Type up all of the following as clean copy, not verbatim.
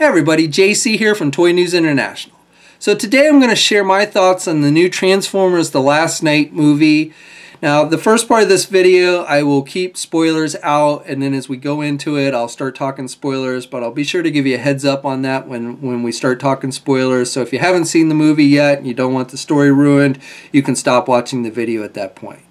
Hey everybody, JC here from Toy News International. So today I'm going to share my thoughts on the new Transformers The Last Knight movie. Now the first part of this video I will keep spoilers out, and then as we go into it I'll start talking spoilers, but I'll be sure to give you a heads up on that when we start talking spoilers. So if you haven't seen the movie yet and you don't want the story ruined, you can stop watching the video at that point.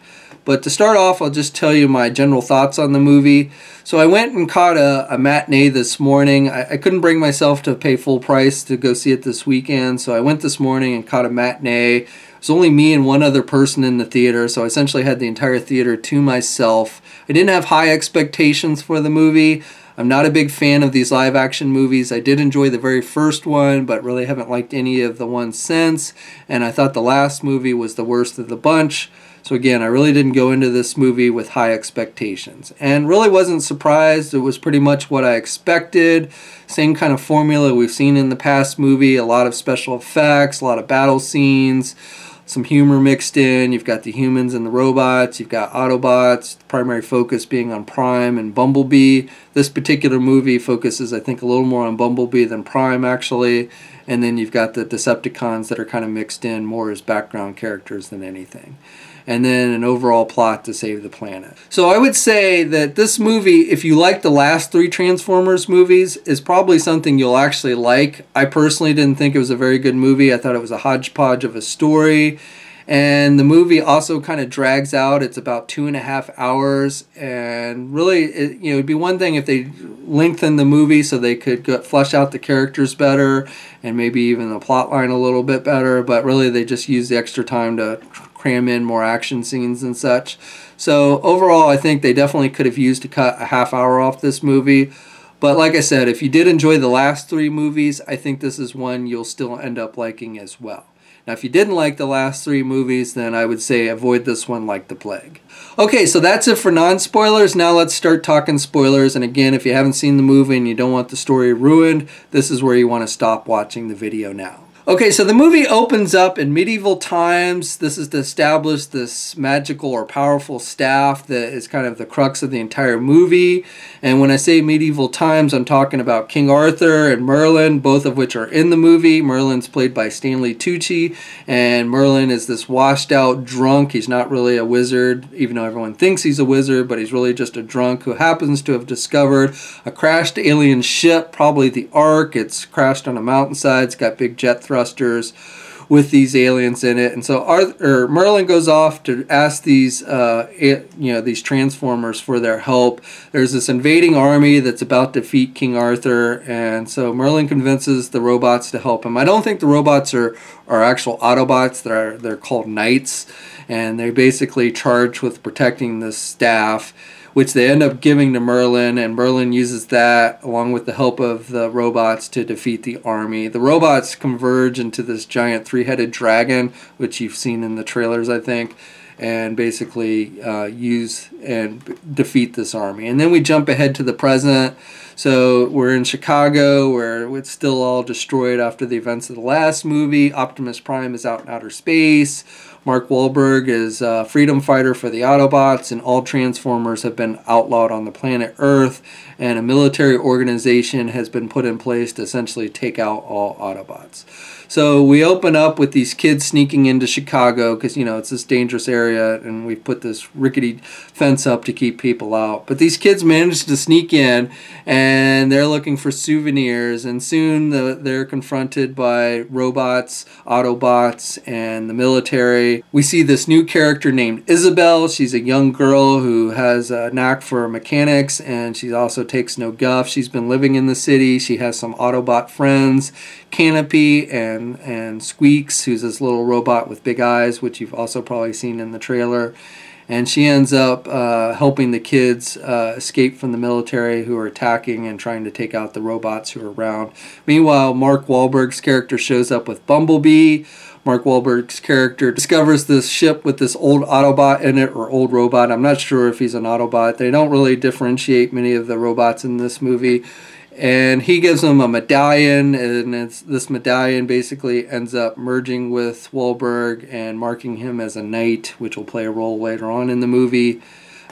But to start off, I'll just tell you my general thoughts on the movie. So I went and caught a matinee this morning. I couldn't bring myself to pay full price to go see it this weekend, so I went this morning and caught a matinee. It was only me and one other person in the theater, so I essentially had the entire theater to myself. I didn't have high expectations for the movie. I'm not a big fan of these live-action movies. I did enjoy the very first one, but really haven't liked any of the ones since. And I thought the last movie was the worst of the bunch. So again, I really didn't go into this movie with high expectations. And really wasn't surprised. It was pretty much what I expected. Same kind of formula we've seen in the past movie. A lot of special effects, a lot of battle scenes, some humor mixed in. You've got the humans and the robots. You've got Autobots, the primary focus being on Prime and Bumblebee. This particular movie focuses, I think, a little more on Bumblebee than Prime, actually. And then you've got the Decepticons that are kind of mixed in more as background characters than anything. And then an overall plot to save the planet. So I would say that this movie, if you like the last three Transformers movies, is probably something you'll actually like. I personally didn't think it was a very good movie. I thought it was a hodgepodge of a story. And the movie also kind of drags out. It's about 2.5 hours. And really, it'd be one thing if they lengthened the movie so they could flesh out the characters better and maybe even the plot line a little bit better. But really, they just use the extra time to cram in more action scenes and such. So overall, I think they definitely could have used to cut a half hour off this movie. But like I said, if you did enjoy the last three movies, I think this is one you'll still end up liking as well. Now, if you didn't like the last three movies, then I would say avoid this one like the plague. Okay, so that's it for non-spoilers. Now let's start talking spoilers. And again, if you haven't seen the movie and you don't want the story ruined, this is where you want to stop watching the video now. Okay, so the movie opens up in medieval times. This is to establish this magical or powerful staff that is kind of the crux of the entire movie. And when I say medieval times, I'm talking about King Arthur and Merlin, both of which are in the movie. Merlin's played by Stanley Tucci, and Merlin is this washed out drunk. He's not really a wizard, even though everyone thinks he's a wizard, but he's really just a drunk who happens to have discovered a crashed alien ship, probably the Ark. It's crashed on a mountainside. It's got big jet thrusters with these aliens in it, and so Merlin goes off to ask these these Transformers for their help. There's this invading army that's about to defeat King Arthur, and so Merlin convinces the robots to help him. I don't think the robots are actual Autobots. They're called knights, and they're basically charged with protecting the staff, which they end up giving to Merlin, and Merlin uses that along with the help of the robots to defeat the army. The robots converge into this giant three-headed dragon, which you've seen in the trailers, I think, and basically use and defeat this army. And then we jump ahead to the present. So we're in Chicago, where it's still all destroyed after the events of the last movie. Optimus Prime is out in outer space. Mark Wahlberg is a freedom fighter for the Autobots, and all Transformers have been outlawed on the planet Earth, and a military organization has been put in place to essentially take out all Autobots. So we open up with these kids sneaking into Chicago because, it's this dangerous area, and we put this rickety fence up to keep people out. But these kids manage to sneak in, and they're looking for souvenirs, and soon they're confronted by robots, Autobots, and the military. We see this new character named Isabelle. She's a young girl who has a knack for mechanics, and she also takes no guff. She's been living in the city. She has some Autobot friends, Canopy and Squeaks, who's this little robot with big eyes, which you've also probably seen in the trailer. And she ends up helping the kids escape from the military who are attacking and trying to take out the robots who are around. Meanwhile, Mark Wahlberg's character shows up with Bumblebee. Mark Wahlberg's character discovers this ship with this old Autobot in it, or old robot. I'm not sure if he's an Autobot. They don't really differentiate many of the robots in this movie. And he gives him a medallion, and this medallion basically ends up merging with Wahlberg and marking him as a knight, which will play a role later on in the movie.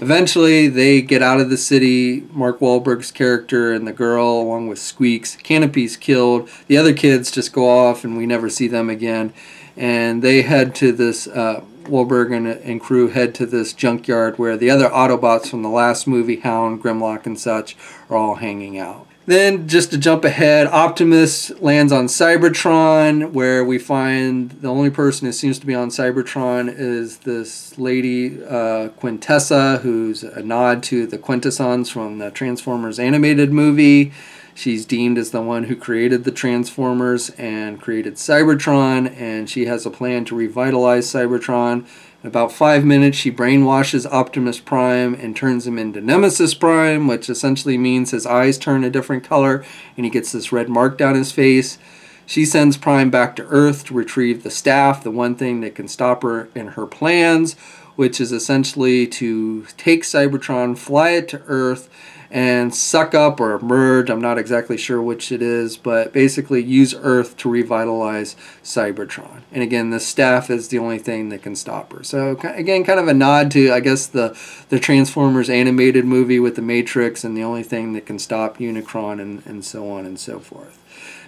Eventually, they get out of the city. Mark Wahlberg's character and the girl, along with Squeaks. Canopy's killed. The other kids just go off, and we never see them again. And they head to this, Wahlberg and crew head to this junkyard where the other Autobots from the last movie, Hound, Grimlock, and such, are all hanging out. Then, just to jump ahead, Optimus lands on Cybertron, where we find the only person who seems to be on Cybertron is this lady, Quintessa, who's a nod to the Quintessons from the Transformers animated movie. She's deemed as the one who created the Transformers and created Cybertron, and she has a plan to revitalize Cybertron. In about 5 minutes, she brainwashes Optimus Prime and turns him into Nemesis Prime, which essentially means his eyes turn a different color, and he gets this red mark down his face. She sends Prime back to Earth to retrieve the staff, the one thing that can stop her in her plans, which is essentially to take Cybertron, fly it to Earth, and suck up or merge, I'm not exactly sure which it is, but basically use Earth to revitalize Cybertron. And again, the staff is the only thing that can stop her. So again, kind of a nod to, I guess, the Transformers animated movie with the Matrix and the only thing that can stop Unicron and so on and so forth.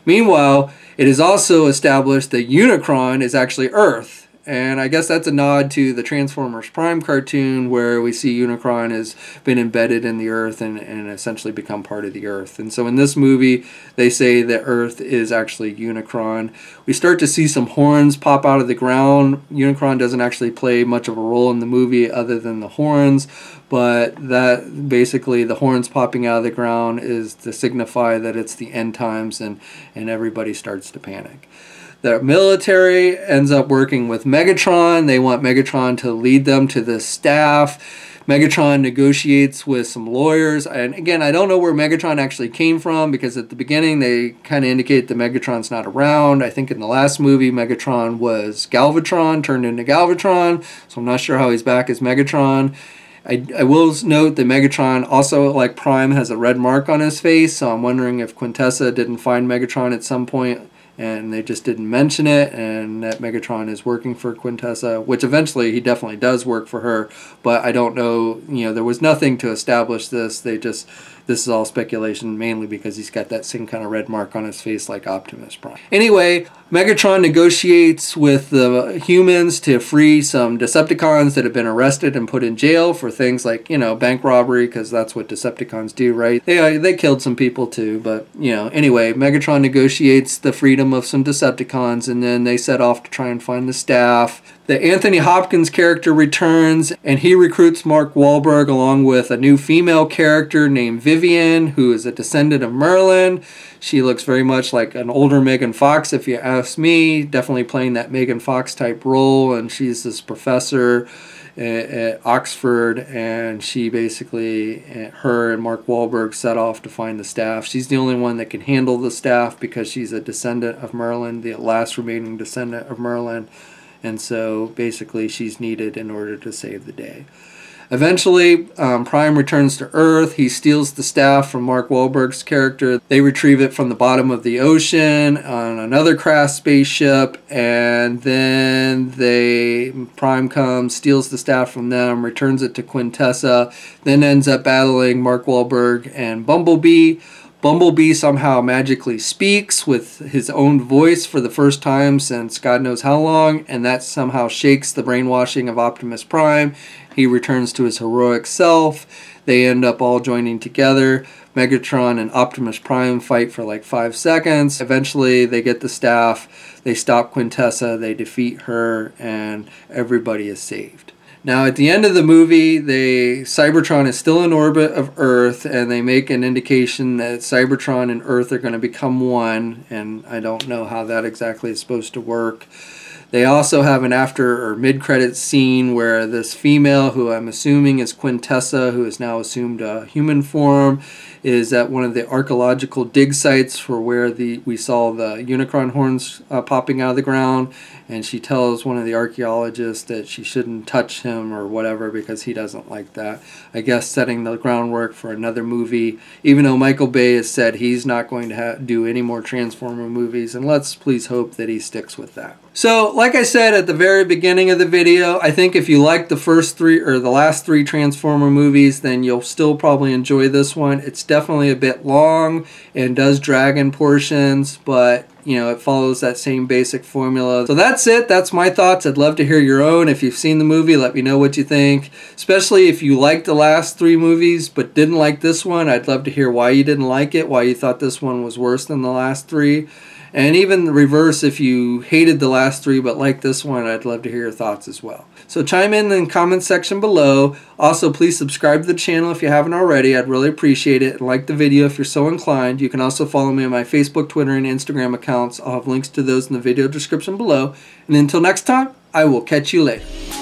Meanwhile, it is also established that Unicron is actually Earth. And I guess that's a nod to the Transformers Prime cartoon where we see Unicron has been embedded in the Earth and essentially become part of the Earth. And so in this movie, they say that Earth is actually Unicron. We start to see some horns pop out of the ground. Unicron doesn't actually play much of a role in the movie other than the horns, but that basically the horns popping out of the ground is to signify that it's the end times and everybody starts to panic. The military ends up working with Megatron. They want Megatron to lead them to this staff. Megatron negotiates with some lawyers. And again, I don't know where Megatron actually came from because at the beginning they kind of indicate that Megatron's not around. I think in the last movie Megatron was Galvatron, turned into Galvatron. So I'm not sure how he's back as Megatron. I will note that Megatron also, like Prime, has a red mark on his face. So I'm wondering if Quintessa didn't find Megatron at some point and they just didn't mention it, and that Megatron is working for Quintessa, which eventually he definitely does work for her, but I don't know, there was nothing to establish this. This is all speculation, mainly because he's got that same kind of red mark on his face like Optimus Prime. Anyway, Megatron negotiates with the humans to free some Decepticons that have been arrested and put in jail for things like, bank robbery, because that's what Decepticons do, right? They killed some people too, but, anyway, Megatron negotiates the freedom of some Decepticons, and then they set off to try and find the staff. The Anthony Hopkins character returns, and he recruits Mark Wahlberg along with a new female character named Vivian, who is a descendant of Merlin. She looks very much like an older Megan Fox, if you ask me, definitely playing that Megan Fox type role, and she's this professor at Oxford, and she basically, her and Mark Wahlberg set off to find the staff. She's the only one that can handle the staff because she's a descendant of Merlin, the last remaining descendant of Merlin. And so basically she's needed in order to save the day. Eventually, Prime returns to Earth. He steals the staff from Mark Wahlberg's character. They retrieve it from the bottom of the ocean on another craft spaceship. And then Prime comes, steals the staff from them, returns it to Quintessa, then ends up battling Mark Wahlberg and Bumblebee. Bumblebee somehow magically speaks with his own voice for the first time since God knows how long, and that somehow shakes the brainwashing of Optimus Prime. He returns to his heroic self. They end up all joining together. Megatron and Optimus Prime fight for like 5 seconds. Eventually, they get the staff. They stop Quintessa. They defeat her, and everybody is saved. Now, at the end of the movie, Cybertron is still in orbit of Earth, and they make an indication that Cybertron and Earth are going to become one, and I don't know how that exactly is supposed to work. They also have an after or mid-credits scene where this female, who I'm assuming is Quintessa, who has now assumed a human form, is at one of the archaeological dig sites for where we saw the Unicron horns popping out of the ground, and she tells one of the archaeologists that she shouldn't touch him or whatever because he doesn't like that. I guess setting the groundwork for another movie, even though Michael Bay has said he's not going to do any more Transformer movies, and let's please hope that he sticks with that. So, like I said at the very beginning of the video, I think if you like the first three or the last three Transformer movies, then you'll still probably enjoy this one. It's definitely a bit long and does drag in portions, but you know, it follows that same basic formula. So that's it. That's my thoughts. I'd love to hear your own. If you've seen the movie, let me know what you think. Especially if you liked the last three movies but didn't like this one. I'd love to hear why you didn't like it, why you thought this one was worse than the last three. And even the reverse, if you hated the last three but liked this one, I'd love to hear your thoughts as well. So chime in the comment section below. Also, please subscribe to the channel if you haven't already. I'd really appreciate it. And like the video if you're so inclined. You can also follow me on my Facebook, Twitter, and Instagram accounts. I'll have links to those in the video description below. And until next time, I will catch you later.